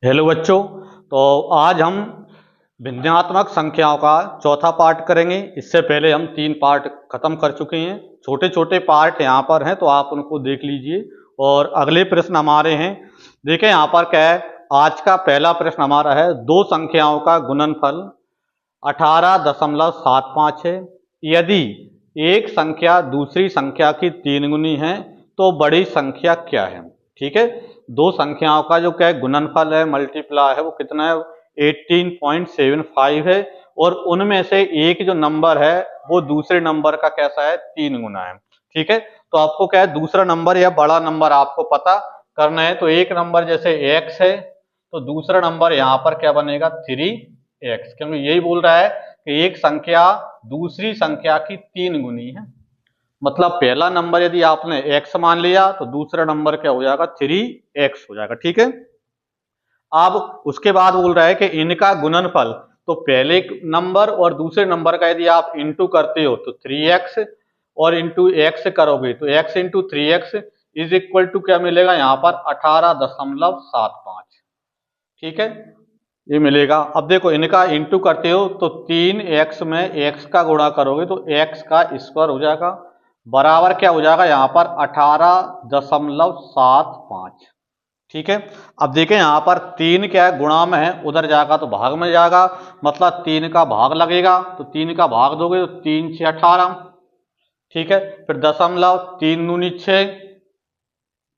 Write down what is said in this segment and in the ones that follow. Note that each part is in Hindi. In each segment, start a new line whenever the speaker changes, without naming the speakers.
हेलो बच्चों। तो आज हम भिन्नात्मक संख्याओं का चौथा पार्ट करेंगे। इससे पहले हम 3 पार्ट खत्म कर चुके हैं। छोटे छोटे पार्ट यहाँ पर हैं तो आप उनको देख लीजिए। और अगले प्रश्न हमारे हैं, देखें यहाँ पर क्या है। आज का पहला प्रश्न हमारा है, दो संख्याओं का गुणनफल 18.75 है। यदि एक संख्या दूसरी संख्या की 3 गुनी है तो बड़ी संख्या क्या है। ठीक है, दो संख्याओं का जो क्या है गुणनफल है, मल्टीप्लाई है, वो कितना है 18.75 है। और उनमें से एक जो नंबर है वो दूसरे नंबर का कैसा है 3 गुना है। ठीक है, तो आपको क्या है दूसरा नंबर या बड़ा नंबर आपको पता करना है। तो एक नंबर जैसे x है तो दूसरा नंबर यहाँ पर क्या बनेगा 3x, क्योंकि यही बोल रहा है कि एक संख्या दूसरी संख्या की 3 गुनी है। मतलब पहला नंबर यदि आपने x मान लिया तो दूसरा नंबर क्या हो जाएगा 3x हो जाएगा। ठीक है, अब उसके बाद बोल रहा है कि इनका गुणनफल, तो पहले नंबर और दूसरे नंबर का यदि आप इंटू करते हो तो 3x, और इंटू x करोगे तो x into 3x is equal to क्या मिलेगा यहाँ पर 18.75। ठीक है, ये मिलेगा। अब देखो इनका इंटू करते हो तो 3x में x का गुणा करोगे तो x का स्क्वायर हो जाएगा, बराबर क्या हो जाएगा यहाँ पर 18.75। ठीक है, अब देखें यहाँ पर 3 क्या है गुणा में है, उधर जाएगा तो भाग में जाएगा, मतलब 3 का भाग लगेगा तो 3 का भाग दोगे तो 3 6 18। ठीक है, फिर दशमलव, 3 दूनी 6,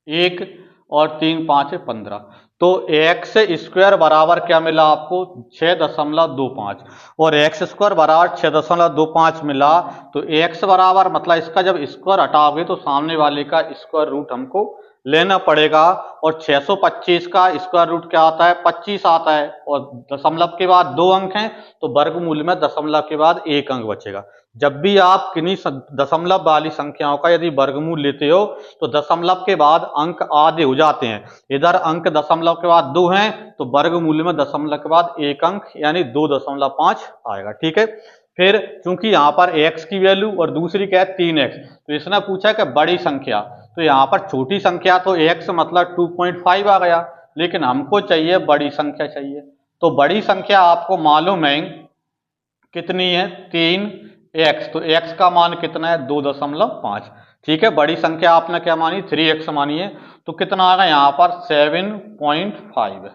1, और 3 5 15। तो एक्स स्क्वायर बराबर क्या मिला आपको 6.25, और एक्स स्क्वायर बराबर 6.25 मिला। तो एक्स बराबर मतलब इसका जब स्क्वायर हटाओगे तो सामने वाले का स्क्वायर रूट हमको लेना पड़ेगा। और 625 का स्क्वायर रूट क्या आता है 25 आता है, और दशमलव के बाद 2 अंक हैं तो वर्गमूल में दशमलव के बाद 1 अंक बचेगा। जब भी आप किन्हीं दशमलव वाली संख्याओं का यदि वर्गमूल लेते हो तो दशमलव के बाद अंक आधे हो जाते हैं। इधर अंक दशमलव के बाद 2 हैं तो वर्गमूल में दशमलव के बाद 1 अंक यानी 2.5 आएगा। ठीक है, फिर चूंकि यहाँ पर x की वैल्यू और दूसरी क्या है 3x, तो इसने पूछा कि बड़ी संख्या, तो यहाँ पर छोटी संख्या तो x मतलब 2.5 आ गया, लेकिन हमको चाहिए बड़ी संख्या चाहिए। तो बड़ी संख्या आपको मालूम है कितनी है 3x, तो x का मान कितना है 2.5। ठीक है, बड़ी संख्या आपने क्या मानी 3x मानी है, तो कितना आ गया यहाँ पर 7.5।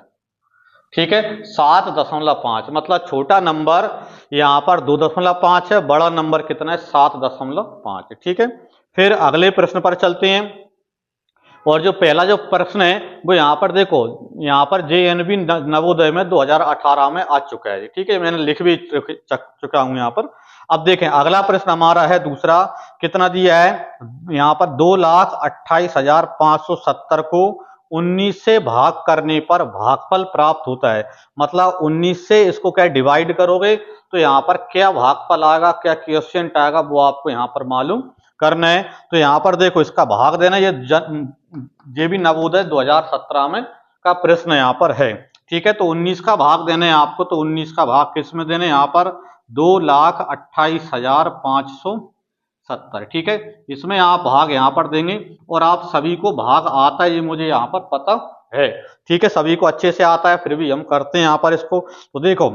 ठीक है, 7.5 मतलब छोटा नंबर यहाँ पर 2.5 है, बड़ा नंबर कितना है 7.5। ठीक है, फिर अगले प्रश्न पर चलते हैं। और जो पहला जो प्रश्न है वो यहाँ पर देखो, यहाँ पर JNV नवोदय में 2018 में आ चुका है। ठीक है, मैंने लिख भी चुका हूं यहाँ पर। अब देखें अगला प्रश्न हमारा है दूसरा, कितना दिया है यहाँ पर 2,28,570 को 19 से भाग करने पर भागफल प्राप्त होता है। मतलब 19 से इसको क्या डिवाइड करोगे तो यहाँ पर क्या भागफल आएगा, क्या क्वोशिएंट आएगा, वो आपको यहाँ पर मालूम करना है। तो यहाँ पर देखो इसका भाग देना, ये भी नवोदय 2017 में का प्रश्न यहाँ पर है। ठीक है, तो 19 का भाग देना है आपको, तो 19 का भाग किस में देना है यहाँ पर 2,28,570। ठीक है, इसमें आप भाग यहाँ पर देंगे, और आप सभी को भाग आता है ये मुझे यहाँ पर पता है। ठीक है, सभी को अच्छे से आता है, फिर भी हम करते हैं यहाँ पर इसको। तो देखो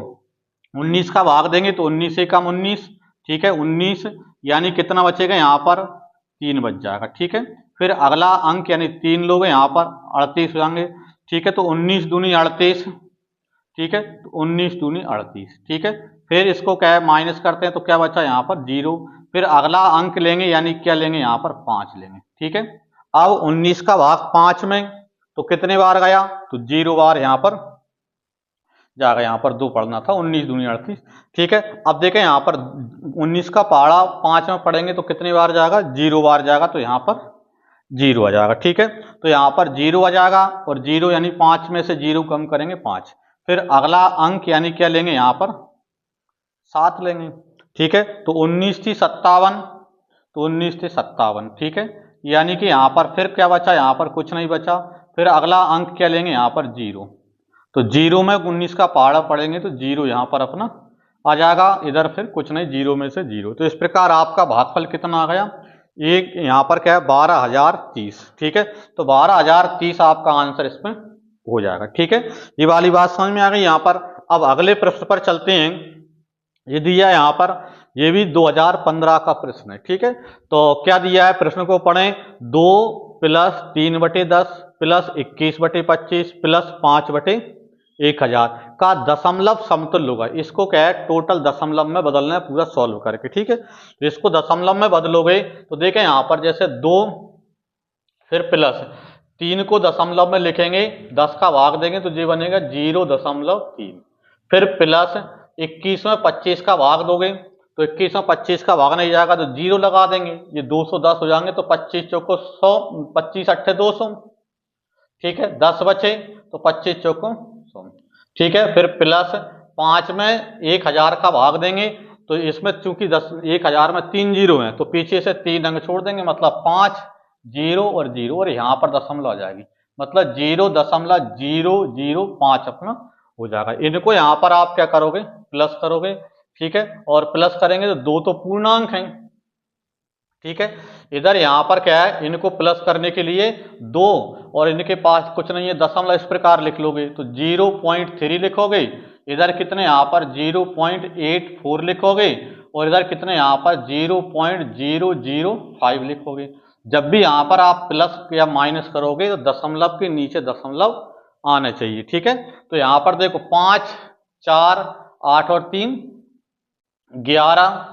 19 का भाग देंगे तो 19 से कम 19। ठीक है, 19 यानी कितना बचेगा यहाँ पर 3 बच जाएगा। ठीक है, फिर अगला अंक यानी 3 लोग यहाँ पर 38 हो जाएंगे। ठीक है, तो 19 दूनी 38। ठीक है, तो 19 दूनी 38। ठीक है, फिर इसको क्या है माइनस करते हैं तो क्या बचा यहाँ पर 0। फिर अगला अंक लेंगे यानी क्या लेंगे यहाँ पर 5 लेंगे। ठीक है, अब 19 का भाग 5 में तो कितने बार गया तो 0 बार यहाँ पर जाएगा, यहाँ पर 2 पढ़ना था, 19 दूनी 38। ठीक है, अब देखें यहाँ पर 19 का पहाड़ा 5 में पढ़ेंगे तो कितनी बार जाएगा 0 बार जाएगा, तो यहाँ पर 0 आ जाएगा। ठीक है, तो यहाँ पर 0 आ जाएगा, और 0 यानी 5 में से 0 कम करेंगे 5। फिर अगला अंक यानी क्या लेंगे यहाँ पर 7 लेंगे। ठीक है, तो 19 थी 57, तो 19 थी 57। ठीक है, यानी कि यहाँ पर फिर क्या बचा, यहाँ पर कुछ नहीं बचा। फिर अगला अंक क्या लेंगे यहाँ पर 0, तो 0 में 19 का पहाड़ा पढ़ेंगे तो 0 यहाँ पर अपना आ जाएगा, इधर फिर कुछ नहीं 0 में से 0। तो इस प्रकार आपका भागफल कितना आ गया, एक यहाँ पर क्या है 12,030। ठीक है, तो 12,030 आपका आंसर इसमें हो जाएगा। ठीक है, ये वाली बात समझ में आ गई यहाँ पर। अब अगले प्रश्न पर चलते हैं। ये दिया है यहाँ पर, ये भी 2015 का प्रश्न है। ठीक है, तो क्या दिया है प्रश्न को पढ़ें। 2 + 3/10 + 21/25 + 5/1000 का दशमलव समतुल्य होगा। इसको क्या है, टोटल दशमलव में बदलना है पूरा सॉल्व करके। ठीक है, तो इसको दशमलव में बदलोगे तो देखें यहाँ पर जैसे 2 फिर प्लस 3 को दशमलव में लिखेंगे, 10 का भाग देंगे तो ये बनेगा 0.3, फिर प्लस 21 में 25 का भाग दोगे तो 21 में 25 का भाग नहीं जाएगा तो 0 लगा देंगे, ये 210 हो जाएंगे तो 25 चौको 100, 25 अट्ठे 200। ठीक है, 10 बचे तो 25 चौको 100। ठीक है, फिर प्लस 5 में 1000 का भाग देंगे तो इसमें चूंकि 1000 में 3 जीरो हैं तो पीछे से 3 अंक छोड़ देंगे, मतलब 5 0 और 0 और यहाँ पर दशमलव आ जाएगी, मतलब 0.005 अपना हो जाएगा। इनको यहाँ पर आप क्या करोगे, प्लस करोगे। ठीक है, और प्लस करेंगे तो 2 तो पूर्णांक हैं। ठीक है, इधर यहाँ पर क्या है, इनको प्लस करने के लिए 2 और इनके पास कुछ नहीं है, दशमलव इस प्रकार लिख लोगे तो 0.3 लिखोगे, इधर कितने यहाँ पर 0.84 लिखोगे और इधर कितने यहाँ पर 0.005 लिखोगे। जब भी यहाँ पर आप प्लस या माइनस करोगे तो दशमलव के नीचे दशमलव आने चाहिए। ठीक है, तो यहाँ पर देखो 5 4 8 और 3 11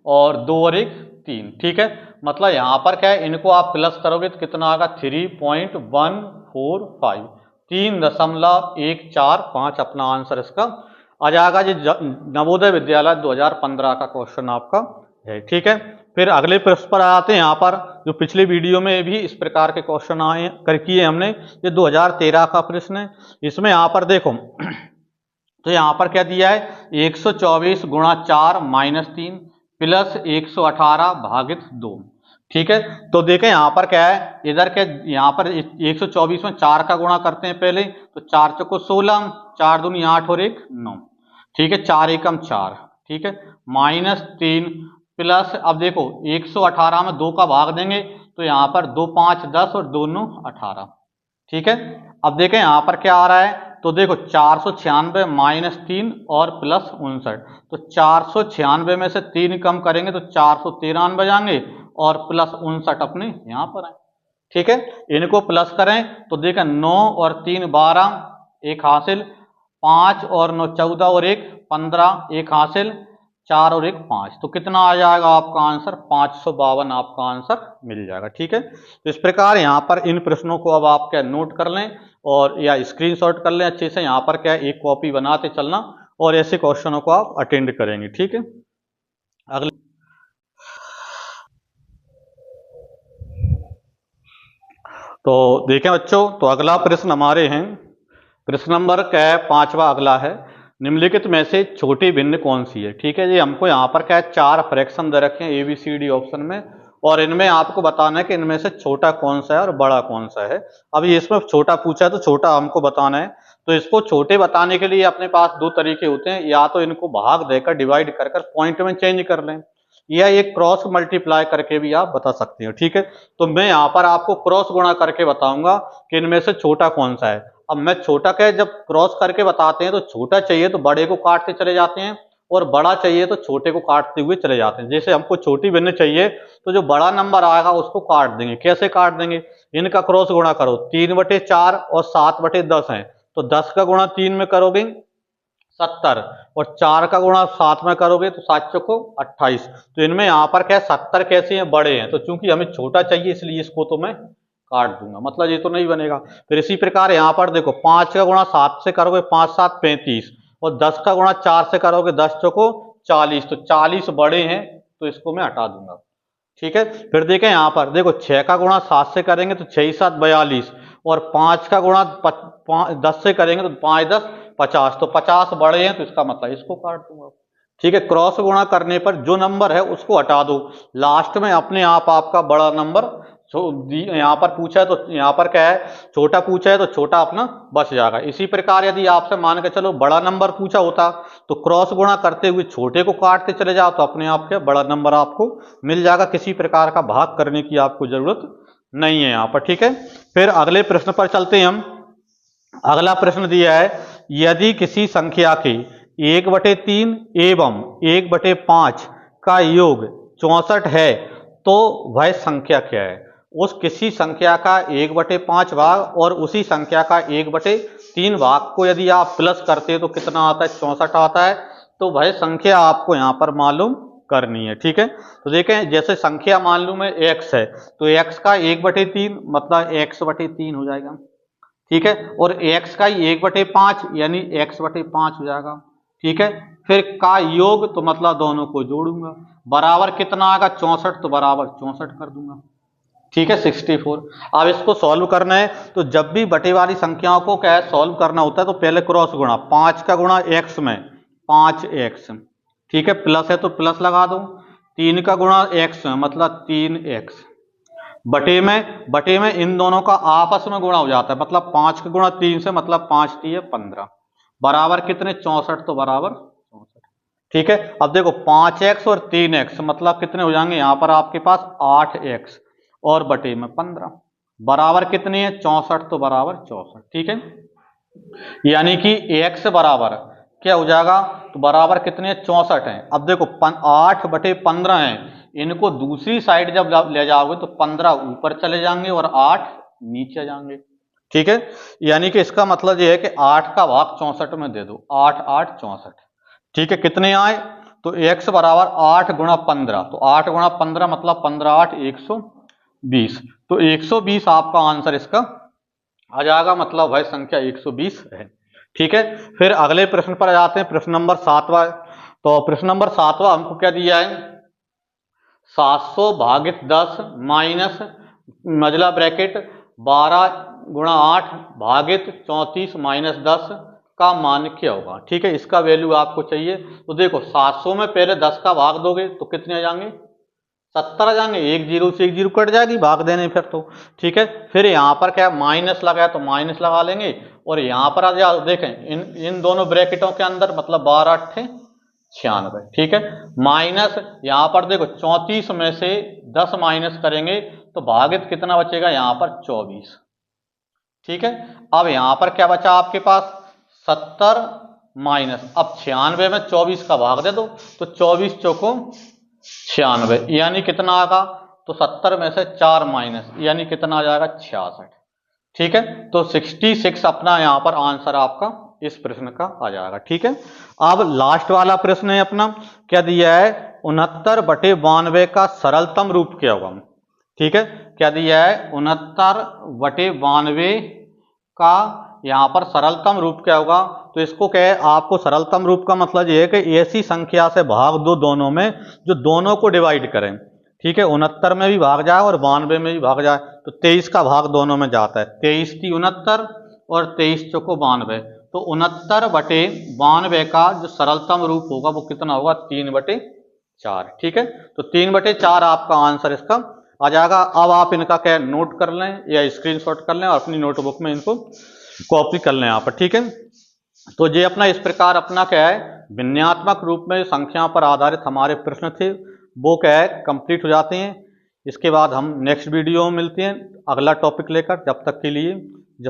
और 2 और 1 3। ठीक है, मतलब यहाँ पर क्या है, इनको आप प्लस करोगे तो कितना आएगा 3.145, 3.145 अपना आंसर इसका आ जाएगा। जी नवोदय विद्यालय 2015 का क्वेश्चन आपका है। ठीक है, फिर अगले प्रश्न पर आते हैं। यहाँ पर जो पिछले वीडियो में भी इस प्रकार के क्वेश्चन आए किए हमने, ये 2013 का प्रश्न है। इसमें यहाँ पर देखो तो यहाँ पर क्या दिया है, 124 गुणा 4 - 3 प्लस 118 भागित 2। ठीक है, तो देखें यहाँ पर क्या है, इधर के यहाँ पर 124 में 4 का गुणा करते हैं पहले, तो 4 चौको 16, 4 दूनी 8 और 1 9। ठीक है, 4 एकम 4। ठीक है, -3 प्लस, अब देखो 118 में 2 का भाग देंगे तो यहाँ पर 2 5 10 और 2 9 18। ठीक है, अब देखें यहाँ पर क्या आ रहा है, तो देखो 496 - 3 और प्लस 59, तो 496 में से 3 कम करेंगे तो 493 जाएंगे और प्लस 59 अपने यहाँ पर है। ठीक है, इनको प्लस करें तो देखें 9 और 3 12, 1 हासिल, 5 और 9 14 और 1 15, 1 हासिल, 4 और 1 5, तो कितना आ जाएगा आपका आंसर, 552 आपका आंसर मिल जाएगा। ठीक है, तो इस प्रकार यहाँ पर इन प्रश्नों को अब आप क्या नोट कर लें और या स्क्रीनशॉट कर लें अच्छे से। यहाँ पर क्या एक कॉपी बनाते चलना और ऐसे क्वेश्चनों को आप अटेंड करेंगे। ठीक है, अगले तो देखें बच्चों, तो अगला प्रश्न हमारे हैं, प्रश्न नंबर क्या है, 5वां अगला है, निम्नलिखित में से छोटी भिन्न कौन सी है। ठीक है जी, हमको यहाँ पर क्या है 4 फ्रैक्शन दे रखे हैं ABCD ऑप्शन में और इनमें आपको बताना है कि इनमें से छोटा कौन सा है और बड़ा कौन सा है। अभी इसमें छोटा पूछा है तो छोटा हमको बताना है, तो इसको छोटे बताने के लिए अपने पास 2 तरीके होते हैं, या तो इनको भाग देकर डिवाइड कर पॉइंट में चेंज कर लें, या एक क्रॉस मल्टीप्लाई करके भी आप बता सकते हो। ठीक है, तो मैं यहाँ पर आपको क्रॉस गुणा करके बताऊंगा कि इनमें से छोटा कौन सा है। अब मैं छोटा क्या, जब क्रॉस करके बताते हैं तो छोटा चाहिए तो बड़े को काटते चले जाते हैं और बड़ा चाहिए तो छोटे को काटते हुए चले जाते हैं। जैसे हमको छोटी भिन्न चाहिए तो जो बड़ा नंबर आएगा उसको काट देंगे। कैसे काट देंगे, इनका क्रॉस गुणा करो, 3/4 और 7/10 है तो 10 का गुणा 3 में करोगे 70 और 4 का गुणा 7 में करोगे तो 7 चौको 28। तो इनमें यहाँ पर क्या है 70 कैसे हैं, बड़े हैं, तो चूंकि हमें छोटा चाहिए इसलिए इसको तो मैं काट दूंगा, मतलब ये तो नहीं बनेगा। फिर इसी प्रकार यहाँ पर देखो 5 का गुणा 7 से करोगे 5 7 35 और 10 का गुणा 4 से करोगे 10 चौको 40, तो 40 बड़े हैं तो इसको मैं हटा दूंगा। ठीक है, फिर देखें यहाँ पर देखो 6 का गुणा 7 से करेंगे तो 6 7 42 और 5 का गुणा 10 से करेंगे तो 5 10 50, तो 50 बड़े हैं तो इसका मतलब इसको काट दूंगा। ठीक है, क्रॉस गुणा करने पर जो नंबर है उसको हटा दो, लास्ट में अपने आप आपका बड़ा नंबर यहाँ पर पूछा है तो यहाँ पर क्या है छोटा पूछा है तो छोटा अपना बच जाएगा। इसी प्रकार यदि आपसे मान के चलो बड़ा नंबर पूछा होता तो क्रॉस गुणा करते हुए छोटे को काटते चले जाओ तो अपने आप के बड़ा नंबर आपको मिल जाएगा, किसी प्रकार का भाग करने की आपको जरूरत नहीं है यहाँ पर। ठीक है, फिर अगले प्रश्न पर चलते हैं हम। अगला प्रश्न दिया है, यदि किसी संख्या के 1/3 एवं 1/5 का योग 64 है तो वह संख्या क्या है। उस किसी संख्या का 1/5 भाग और उसी संख्या का 1/3 भाग को यदि आप प्लस करते हैं तो कितना आता है, 64 आता है। तो वह संख्या आपको यहाँ पर मालूम करनी है। ठीक है, तो देखें जैसे संख्या मालूम है x है, तो x का 1/3 मतलब x/3 हो जाएगा। ठीक है, और x का 1/5 यानी x/5 हो जाएगा। ठीक है, फिर का योग तो मतलब दोनों को जोड़ूंगा, बराबर कितना आएगा 64, तो बराबर 64 कर दूंगा। ठीक है, 64। अब इसको सॉल्व करना है, तो जब भी बटे वाली संख्याओं को क्या है सॉल्व करना होता है तो पहले क्रॉस गुणा, 5 का गुणा x में 5x। ठीक है, प्लस है तो प्लस लगा दो, 3 का गुणा x में मतलब 3x, बटे में इन दोनों का आपस में गुणा हो जाता है, मतलब 5 का गुणा 3 से मतलब 5 3 15, बराबर कितने 64, तो बराबर 64। ठीक है, अब देखो 5x और 3x मतलब कितने हो जाएंगे, यहां पर आपके पास 8x और बटे में 15, बराबर कितने हैं 64, तो बराबर 64। ठीक है, यानी कि x बराबर क्या हो जाएगा, तो बराबर कितने 64 है। अब देखो 8/15 है, इनको दूसरी साइड जब ले जाओगे तो 15 ऊपर चले जाएंगे और 8 नीचे जाएंगे। ठीक है, यानी कि इसका मतलब ये है कि 8 का भाग 64 में दे दो, 8 8 64। ठीक है, कितने आए, तो x बराबर 8 गुणा 15, तो 8 गुणा 15 मतलब 15 8 120, तो 120 आपका आंसर इसका आ जाएगा, मतलब वह संख्या 120 है। ठीक है, फिर अगले प्रश्न पर आ जाते हैं, प्रश्न नंबर 7वां। तो प्रश्न नंबर 7वां हमको क्या दिया है, 700 भागित 10 माइनस मजला ब्रैकेट 12 गुणा 8 भागित 34 माइनस 10 का मान क्या होगा। ठीक है, इसका वैल्यू आपको चाहिए। तो देखो 700 में पहले 10 का भाग दोगे तो कितने आ जाएंगे, 70 आ जाएंगे, एक जीरो से एक जीरो कट जाएगी भाग देने फिर तो। ठीक है, फिर यहाँ पर क्या माइनस लगा है तो माइनस लगा लेंगे, और यहाँ पर आ जाओ देखें इन दोनों ब्रैकेटों के अंदर मतलब 12 8 96। ठीक है, माइनस यहाँ पर देखो 34 में से 10 माइनस करेंगे तो भागित कितना बचेगा, यहाँ पर 24। ठीक है, अब यहाँ पर क्या बचा आपके पास 70 माइनस, अब 96 में 24 का भाग दे दो, तो 24 चौको 96, यानी कितना आएगा, तो 70 में से 4 माइनस यानी कितना आ जाएगा 66। ठीक है, तो 66 अपना यहाँ पर आंसर आपका इस प्रश्न का आ जाएगा। ठीक है, अब लास्ट वाला प्रश्न है अपना, क्या दिया है 69/92 का सरलतम रूप क्या होगा। ठीक है, क्या दिया है 69/92 का यहाँ पर सरलतम रूप क्या होगा। तो इसको क्या है, आपको सरलतम रूप का मतलब ये है कि ऐसी संख्या से भाग दो दोनों में जो दोनों को डिवाइड करें। ठीक है, 69 में भी भाग जाए और 92 में भी भाग जाए, तो 23 का भाग दोनों में जाता है, 23 की 69 और 23 चौको 92, तो 69/92 का जो सरलतम रूप होगा वो कितना होगा, 3/4। ठीक है, तो 3/4 आपका आंसर इसका आ जाएगा। अब आप इनका क्या नोट कर लें या स्क्रीनशॉट कर लें और अपनी नोटबुक में इनको कॉपी कर लें यहाँ पर। ठीक है, तो ये अपना इस प्रकार अपना क्या है विन्यात्मक रूप में संख्या पर आधारित हमारे प्रश्न थे वो क्या है कंप्लीट हो जाते हैं। इसके बाद हम नेक्स्ट वीडियो में मिलते हैं अगला टॉपिक लेकर। जब तक के लिए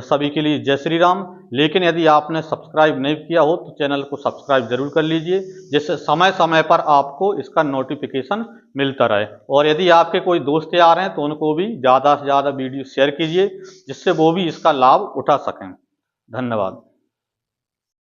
सभी के लिए जय श्री राम। लेकिन यदि आपने सब्सक्राइब नहीं किया हो तो चैनल को सब्सक्राइब जरूर कर लीजिए, जिससे समय समय पर आपको इसका नोटिफिकेशन मिलता रहे। और यदि आपके कोई दोस्त आ रहे हैं तो उनको भी ज़्यादा से ज़्यादा वीडियो शेयर कीजिए, जिससे वो भी इसका लाभ उठा सकें। धन्यवाद।